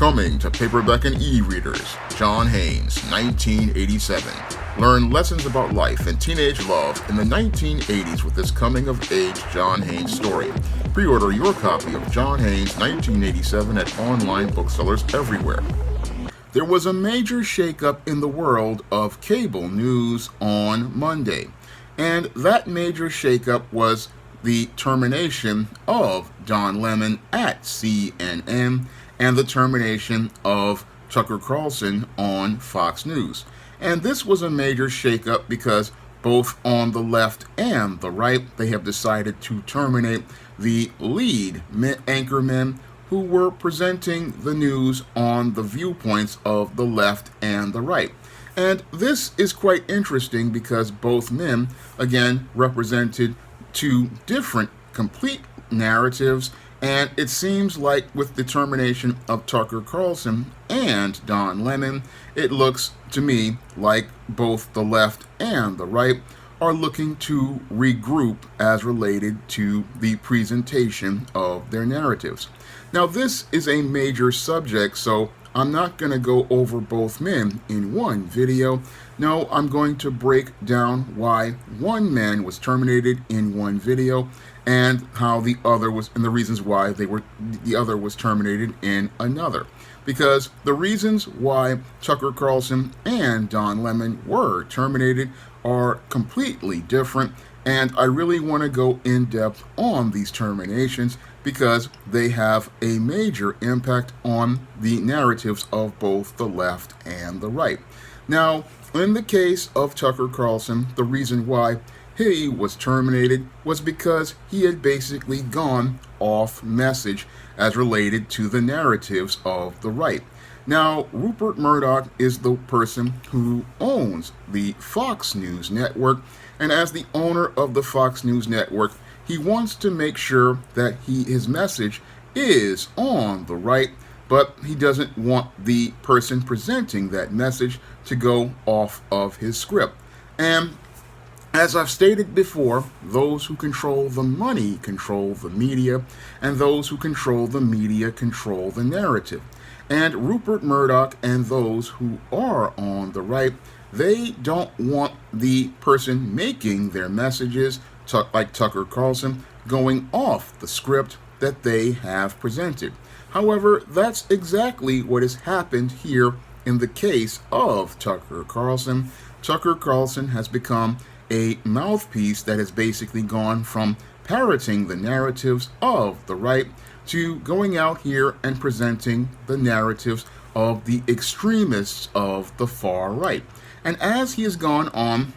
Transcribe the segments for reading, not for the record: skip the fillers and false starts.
Coming to paperback and e-readers, John Haynes, 1987. Learn lessons about life and teenage love in the 1980s with this coming-of-age John Haynes story. Pre-order your copy of John Haynes, 1987 at online booksellers everywhere. There was a major shakeup in the world of cable news on Monday, and that major shakeup was the termination of Don Lemon at CNN and the termination of Tucker Carlson on Fox News. And this was a major shakeup because both on the left and the right, they have decided to terminate the lead anchormen who were presenting the news on the viewpoints of the left and the right. And this is quite interesting because both men, again, represented two different complete narratives, and it seems like with the termination of Tucker Carlson and Don Lemon, it looks to me like both the left and the right are looking to regroup as related to the presentation of their narratives. Now, this is a major subject, so I'm not going to go over both men in one video. No, I'm going to break down why one man was terminated in one video and how the other was, and the reasons why the other was terminated in another. Because the reasons why Tucker Carlson and Don Lemon were terminated are completely different, and I really want to go in depth on these terminations because they have a major impact on the narratives of both the left and the right. Now, in the case of Tucker Carlson, the reason why he was terminated was because he had basically gone off message as related to the narratives of the right. Now, Rupert Murdoch is the person who owns the Fox News network, and as the owner of the Fox News network, he wants to make sure that his message is on the right, but he doesn't want the person presenting that message to go off of his script. And as I've stated before, those who control the money control the media, and those who control the media control the narrative. And Rupert Murdoch and those who are on the right, they don't want the person making their messages, like Tucker Carlson, going off the script that they have presented. However, that's exactly what has happened here in the case of Tucker Carlson. Tucker Carlson has become a mouthpiece that has basically gone from parroting the narratives of the right to going out here and presenting the narratives of the extremists of the far right. And as he has gone on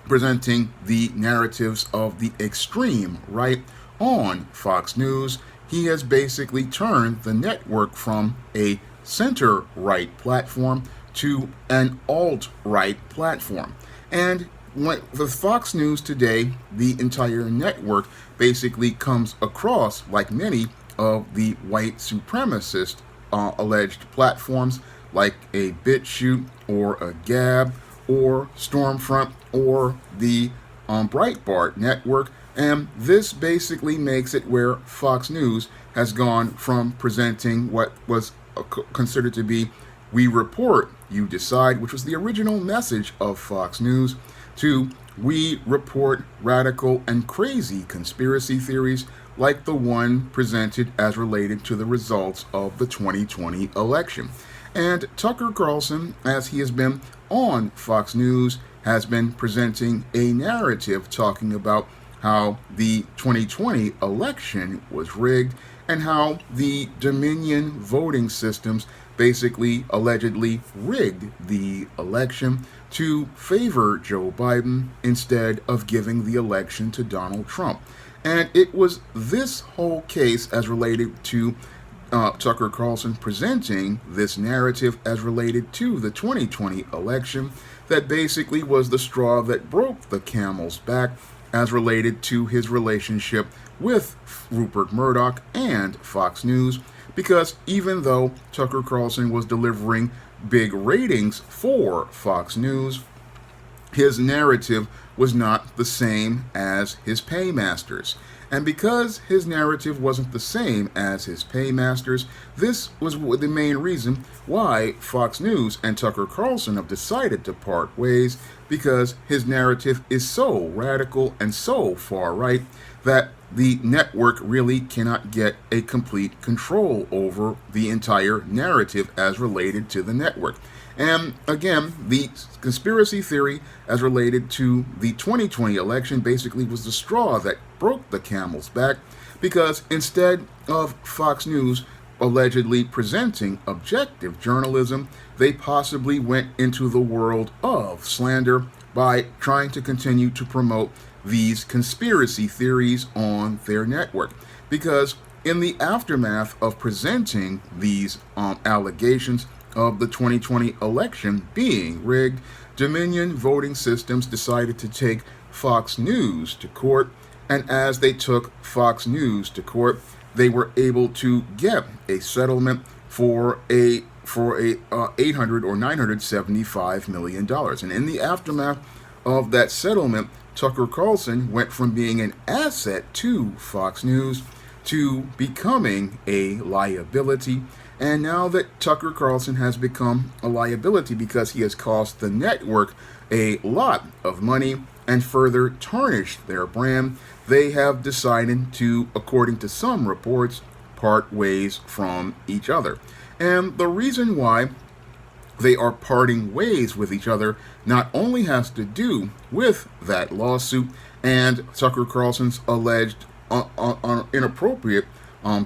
presenting the narratives of the extreme right on Fox News, he has basically turned the network from a center-right platform to an alt-right platform. And with Fox News today, the entire network basically comes across like many of the white supremacist alleged platforms like a BitChute or a Gab or Stormfront or the Breitbart network. And this basically makes it where Fox News has gone from presenting what was considered to be "We report, you decide," which was the original message of Fox News, to "We report radical and crazy conspiracy theories like the one presented as related to the results of the 2020 election." And Tucker Carlson, as he has been on Fox News, has been presenting a narrative talking about how the 2020 election was rigged and how the Dominion voting systems basically allegedly rigged the election to favor Joe Biden instead of giving the election to Donald Trump. And it was this whole case as related to Tucker Carlson presenting this narrative as related to the 2020 election that basically was the straw that broke the camel's back as related to his relationship with Rupert Murdoch and Fox News, because even though Tucker Carlson was delivering big ratings for Fox News, his narrative was not the same as his paymasters. And because his narrative wasn't the same as his paymasters, this was the main reason why Fox News and Tucker Carlson have decided to part ways, because his narrative is so radical and so far right that the network really cannot get a complete control over the entire narrative as related to the network. And again, the conspiracy theory as related to the 2020 election basically was the straw that broke the camel's back, because instead of Fox News allegedly presenting objective journalism, they possibly went into the world of slander by trying to continue to promote these conspiracy theories on their network. Because in the aftermath of presenting these allegations of the 2020 election being rigged, Dominion Voting Systems decided to take Fox News to court, and as they took Fox News to court, they were able to get a settlement for a $800 or $975 million. And in the aftermath of that settlement, Tucker Carlson went from being an asset to Fox News to becoming a liability. And now that Tucker Carlson has become a liability because he has cost the network a lot of money and further tarnished their brand, they have decided to, according to some reports, part ways from each other. And the reason why they are parting ways with each other not only has to do with that lawsuit and Tucker Carlson's alleged inappropriate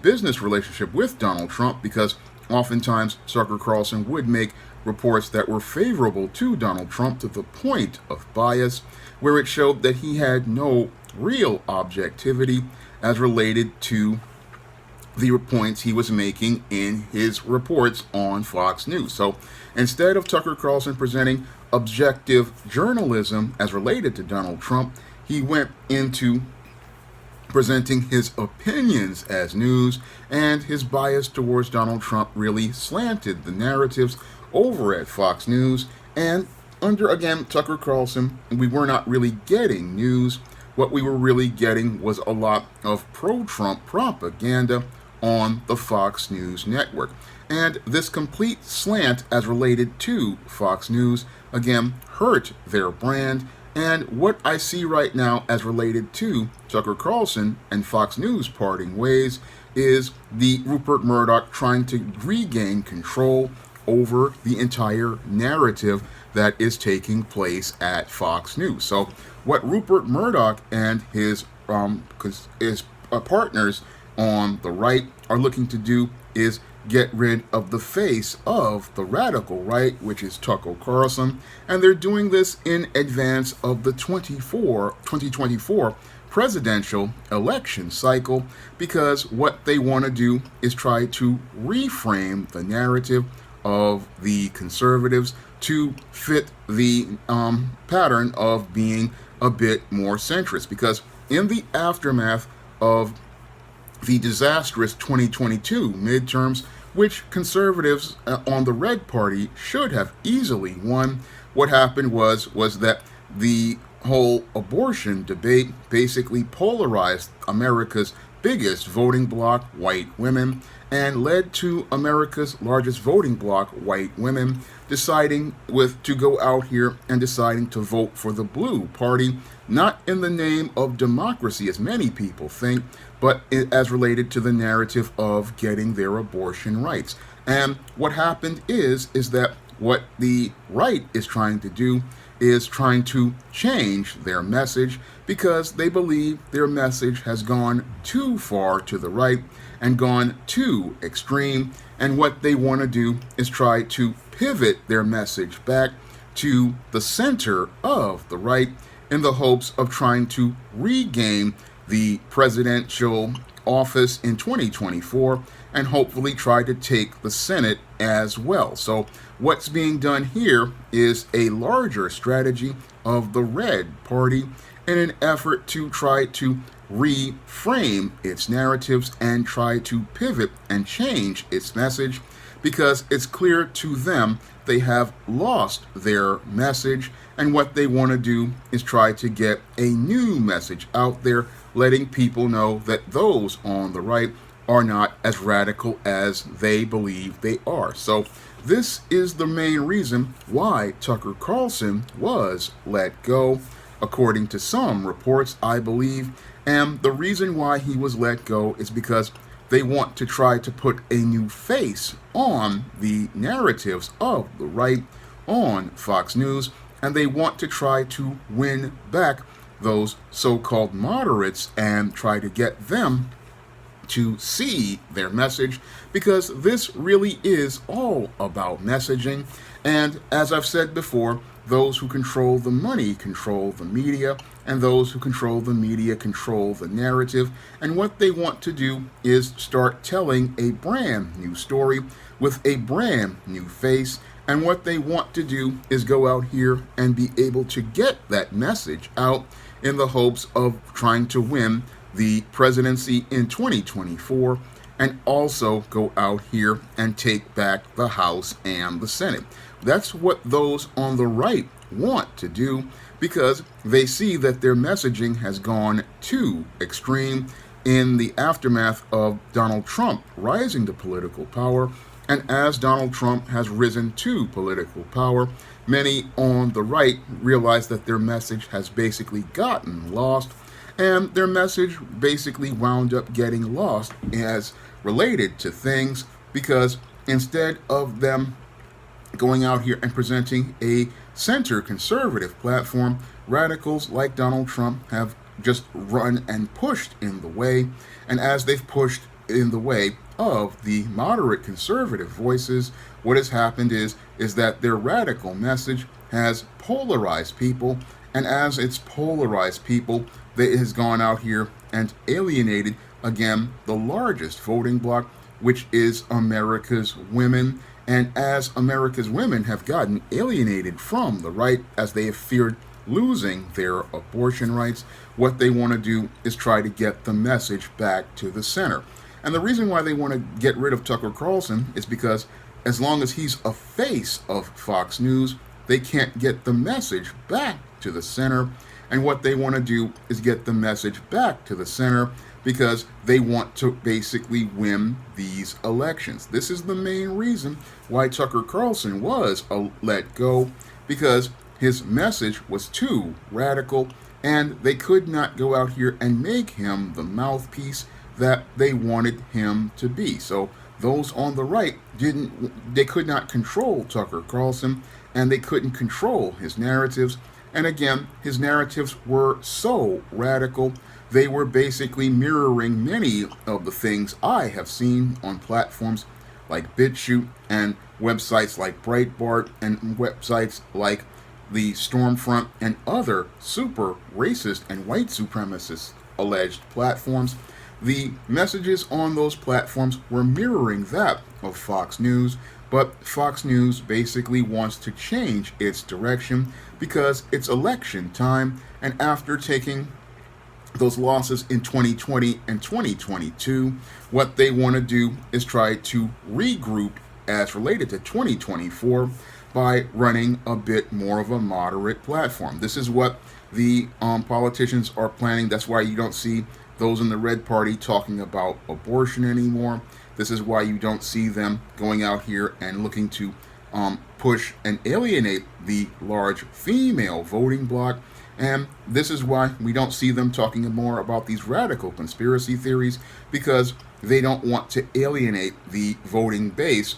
business relationship with Donald Trump, because oftentimes Tucker Carlson would make reports that were favorable to Donald Trump to the point of bias, where it showed that he had no real objectivity as related to the points he was making in his reports on Fox News. So instead of Tucker Carlson presenting objective journalism as related to Donald Trump, he went into presenting his opinions as news, and his bias towards Donald Trump really slanted the narratives over at Fox News. And under, again, Tucker Carlson, we were not really getting news. What we were really getting was a lot of pro-Trump propaganda on the Fox News network. And this complete slant as related to Fox News, again, hurt their brand. And what I see right now as related to Tucker Carlson and Fox News parting ways is the Rupert Murdoch trying to regain control over the entire narrative that is taking place at Fox News. So what Rupert Murdoch and his partners on the right are looking to do is get rid of the face of the radical right, which is Tucker Carlson, and they're doing this in advance of the 2024 presidential election cycle, because what they want to do is try to reframe the narrative of the conservatives to fit the pattern of being a bit more centrist. Because in the aftermath of the disastrous 2022 midterms, which conservatives on the Red Party should have easily won, what happened was that the whole abortion debate basically polarized America's biggest voting bloc, white women, and led to America's largest voting bloc, white women, deciding to go out here and deciding to vote for the blue party, not in the name of democracy as many people think, but as related to the narrative of getting their abortion rights. And what happened is that what the right is trying to do is trying to change their message, because they believe their message has gone too far to the right and gone too extreme. And what they want to do is try to pivot their message back to the center of the right in the hopes of trying to regain the presidential office in 2024 and hopefully try to take the Senate as well. So what's being done here is a larger strategy of the Red Party in an effort to try to reframe its narratives and try to pivot and change its message, because it's clear to them they have lost their message, and what they want to do is try to get a new message out there, letting people know that those on the right are not as radical as they believe they are. So this is the main reason why Tucker Carlson was let go, according to some reports, I believe. And the reason why he was let go is because they want to try to put a new face on the narratives of the right on Fox News, and they want to try to win back those so-called moderates and try to get them to see their message, because this really is all about messaging. And as I've said before, those who control the money control the media, and those who control the media control the narrative. And what they want to do is start telling a brand new story with a brand new face. And what they want to do is go out here and be able to get that message out in the hopes of trying to win the presidency in 2024, and also go out here and take back the House and the Senate. That's what those on the right want to do, because they see that their messaging has gone too extreme in the aftermath of Donald Trump rising to political power. And as Donald Trump has risen to political power, many on the right realize that their message has basically gotten lost, and their message basically wound up getting lost as related to things, because instead of them going out here and presenting a center conservative platform, radicals like Donald Trump have just run and pushed in the way. And as they've pushed in the way of the moderate conservative voices, what has happened is that their radical message has polarized people, and as it's polarized people, it has gone out here and alienated, again, the largest voting bloc, which is America's women. And as America's women have gotten alienated from the right, as they have feared losing their abortion rights, what they want to do is try to get the message back to the center. And the reason why they want to get rid of Tucker Carlson is because as long as he's a face of Fox News, they can't get the message back to the center. And what they want to do is get the message back to the center, because they want to basically win these elections. This is the main reason why Tucker Carlson was let go, because his message was too radical, and they could not go out here and make him the mouthpiece that they wanted him to be. So those on the right they could not control Tucker Carlson, and they couldn't control his narratives. And again, his narratives were so radical, they were basically mirroring many of the things I have seen on platforms like BitChute and websites like Breitbart and websites like the Stormfront and other super racist and white supremacist alleged platforms. The messages on those platforms were mirroring that of Fox News, but Fox News basically wants to change its direction because it's election time, and after taking those losses in 2020 and 2022, what they want to do is try to regroup as related to 2024 by running a bit more of a moderate platform. This is what the politicians are planning. That's why you don't see those in the Red Party talking about abortion anymore. This is why you don't see them going out here and looking to push and alienate the large female voting bloc. And this is why we don't see them talking more about these radical conspiracy theories, because they don't want to alienate the voting base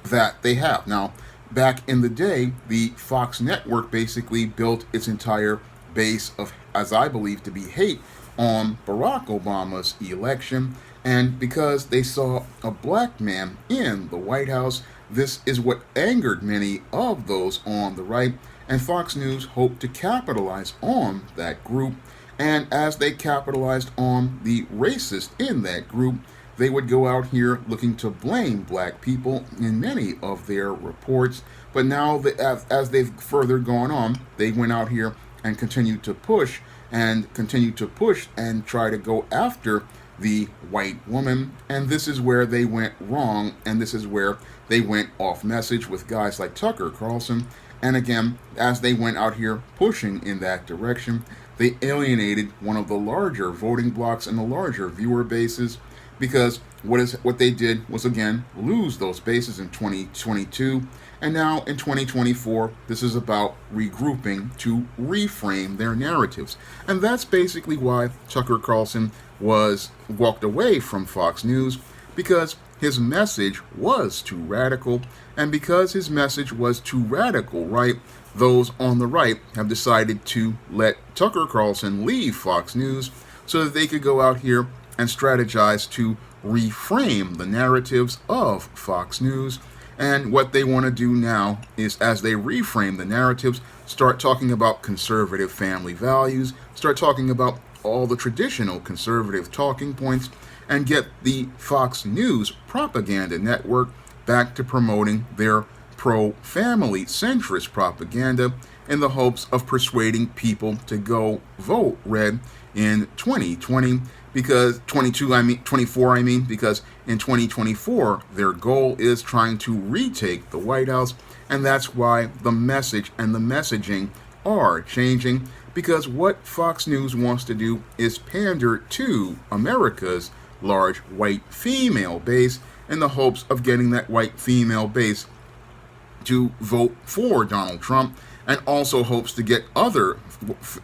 that they have. Now, back in the day, the Fox network basically built its entire base of, as I believe to be, hate on Barack Obama's election. And because they saw a black man in the White House, this is what angered many of those on the right. And Fox News hoped to capitalize on that group. And as they capitalized on the racist in that group, they would go out here looking to blame black people in many of their reports. But now, as they've further gone on, they went out here and continued to push and try to go after the white woman, and this is where they went wrong, and this is where they went off message with guys like Tucker Carlson. And again, as they went out here pushing in that direction, they alienated one of the larger voting blocks and the larger viewer bases, because what they did was again lose those bases in 2022, and now in 2024 this is about regrouping to reframe their narratives. And that's basically why Tucker Carlson was walked away from Fox News, because his message was too radical, and because his message was too radical, right, those on the right have decided to let Tucker Carlson leave Fox News so that they could go out here and strategize to reframe the narratives of Fox News. And what they want to do now is, as they reframe the narratives, start talking about conservative family values, start talking about all the traditional conservative talking points, and get the Fox News propaganda network back to promoting their pro-family centrist propaganda in the hopes of persuading people to go vote red in 2020, because 24, because in 2024 their goal is trying to retake the White House. And that's why the message and the messaging are changing, because what Fox News wants to do is pander to America's large white female base in the hopes of getting that white female base to vote for Donald Trump, and also hopes to get other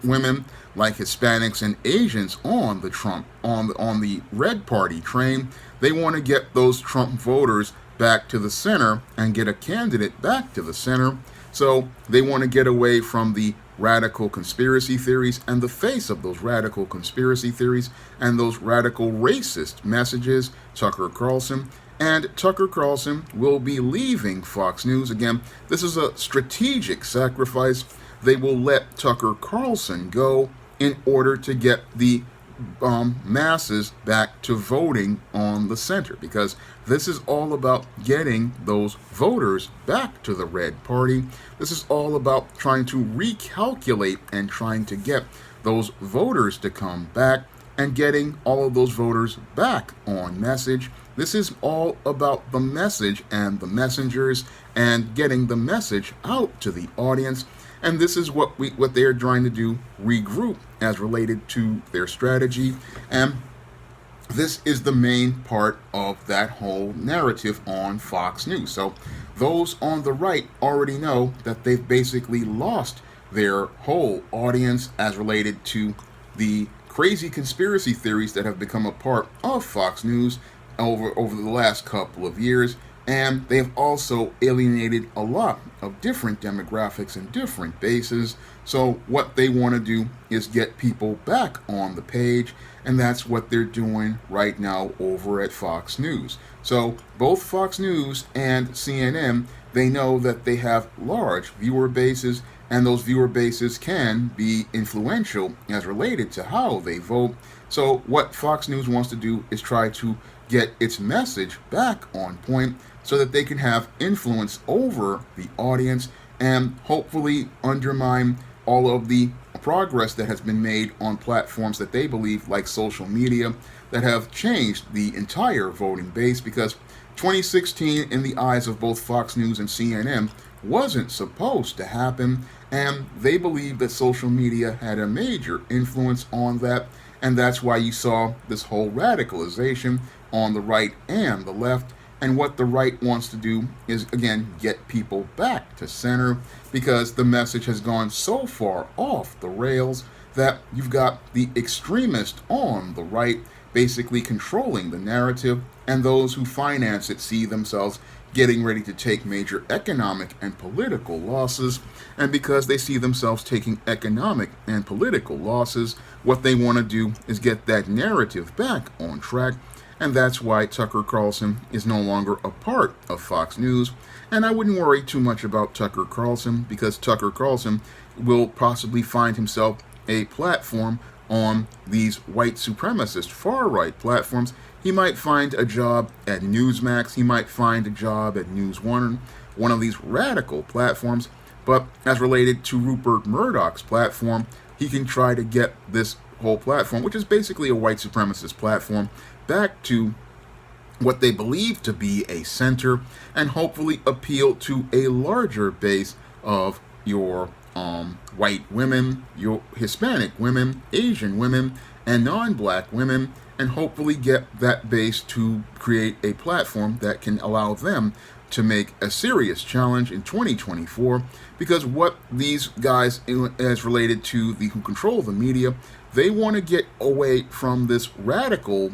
women like Hispanics and Asians on the Red Party train. They want to get those Trump voters back to the center and get a candidate back to the center. So they want to get away from the radical conspiracy theories, and the face of those radical conspiracy theories and those radical racist messages, Tucker Carlson. And Tucker Carlson will be leaving Fox News. Again, this is a strategic sacrifice. They will let Tucker Carlson go in order to get the masses back to voting on the center, because this is all about getting those voters back to the Red Party. This is all about trying to recalculate and trying to get those voters to come back and getting all of those voters back on message. This is all about the message and the messengers and getting the message out to the audience. And this is what they're trying to do, regroup as related to their strategy. And this is the main part of that whole narrative on Fox News. So those on the right already know that they've basically lost their whole audience as related to the crazy conspiracy theories that have become a part of Fox News over the last couple of years. And they have also alienated a lot of different demographics and different bases. So what they want to do is get people back on the page, and that's what they're doing right now over at Fox News. So both Fox News and CNN, they know that they have large viewer bases, and those viewer bases can be influential as related to how they vote. So what Fox News wants to do is try to get its message back on point so that they can have influence over the audience and hopefully undermine all of the progress that has been made on platforms that they believe, like social media, that have changed the entire voting base. Because 2016, in the eyes of both Fox News and CNN, wasn't supposed to happen, and they believe that social media had a major influence on that. And that's why you saw this whole radicalization on the right and the left. And what the right wants to do is, again, get people back to center, because the message has gone so far off the rails that you've got the extremist on the right basically controlling the narrative, and those who finance it see themselves getting ready to take major economic and political losses. And because they see themselves taking economic and political losses, what they want to do is get that narrative back on track. And that's why Tucker Carlson is no longer a part of Fox News. And I wouldn't worry too much about Tucker Carlson, because Tucker Carlson will possibly find himself a platform on these white supremacist far-right platforms. He might find a job at Newsmax. He might find a job at News One of these radical platforms. But as related to Rupert Murdoch's platform, he can try to get this whole platform, which is basically a white supremacist platform, back to what they believe to be a center, and hopefully appeal to a larger base of your white women, your Hispanic women, Asian women, and non-black women, and hopefully get that base to create a platform that can allow them to make a serious challenge in 2024, because what these guys, as related to the who control the media, they want to get away from this radical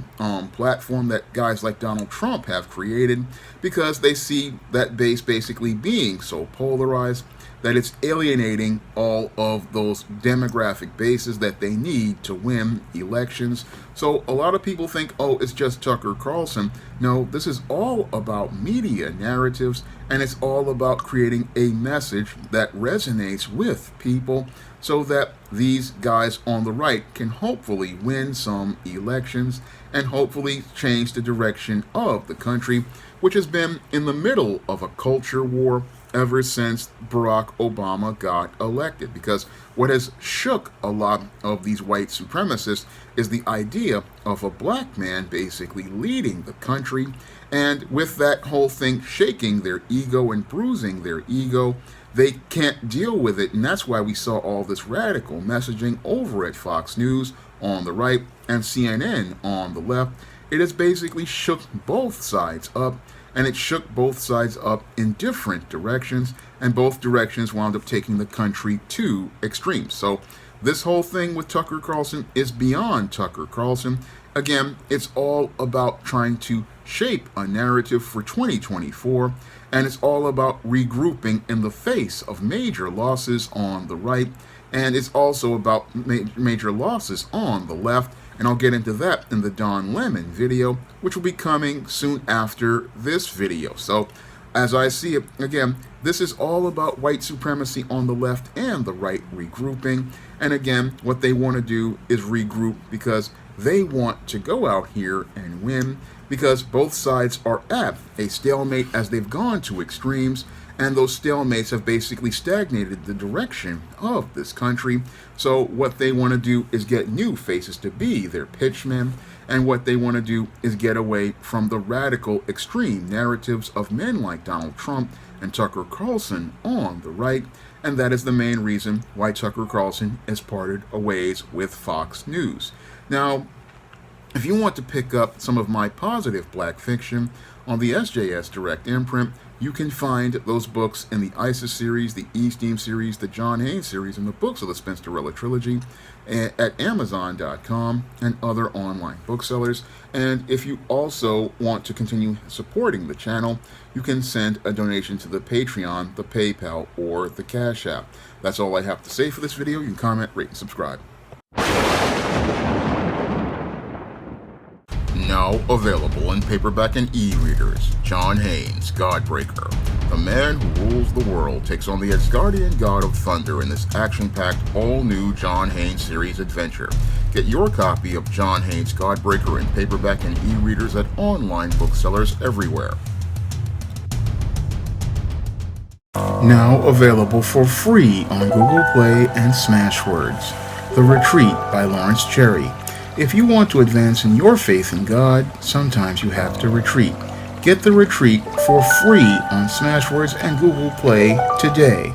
platform that guys like Donald Trump have created, because they see that base basically being so polarized that it's alienating all of those demographic bases that they need to win elections. So a lot of people think, oh, it's just Tucker Carlson. No, this is all about media narratives, and it's all about creating a message that resonates with people so that these guys on the right can hopefully win some elections and hopefully change the direction of the country, which has been in the middle of a culture war ever since Barack Obama got elected. Because what has shook a lot of these white supremacists is the idea of a black man basically leading the country, and with that whole thing shaking their ego and bruising their ego, they can't deal with it. And that's why we saw all this radical messaging over at Fox News on the right and CNN on the left. It has basically shook both sides up, and it shook both sides up in different directions, and both directions wound up taking the country to extremes. So this whole thing with Tucker Carlson is beyond Tucker Carlson. Again, it's all about trying to shape a narrative for 2024, and it's all about regrouping in the face of major losses on the right, and it's also about major losses on the left. And I'll get into that in the Don Lemon video, which will be coming soon after this video. So, as I see it, again, this is all about white supremacy on the left and the right regrouping. And again, what they want to do is regroup because they want to go out here and win, because both sides are at a stalemate as they've gone to extremes, and those stalemates have basically stagnated the direction of this country. So what they want to do is get new faces to be their pitchmen, and what they want to do is get away from the radical extreme narratives of men like Donald Trump and Tucker Carlson on the right, and that is the main reason why Tucker Carlson has parted ways with Fox News. Now, if you want to pick up some of my positive black fiction on the SJS Direct imprint, you can find those books in the ISIS series, the E-Steam series, the John Haynes series, and the books of the Spinsterella trilogy at Amazon.com and other online booksellers. And if you also want to continue supporting the channel, you can send a donation to the Patreon, the PayPal, or the Cash App. That's all I have to say for this video. You can comment, rate, and subscribe. Now available in paperback and e-readers, John Haynes, Godbreaker. The man who rules the world takes on the Asgardian god of thunder in this action-packed, all-new John Haynes series adventure. Get your copy of John Haynes, Godbreaker in paperback and e-readers at online booksellers everywhere. Now available for free on Google Play and Smashwords. The Retreat by Lawrence Cherry. If you want to advance in your faith in God, sometimes you have to retreat. Get The Retreat for free on Smashwords and Google Play today.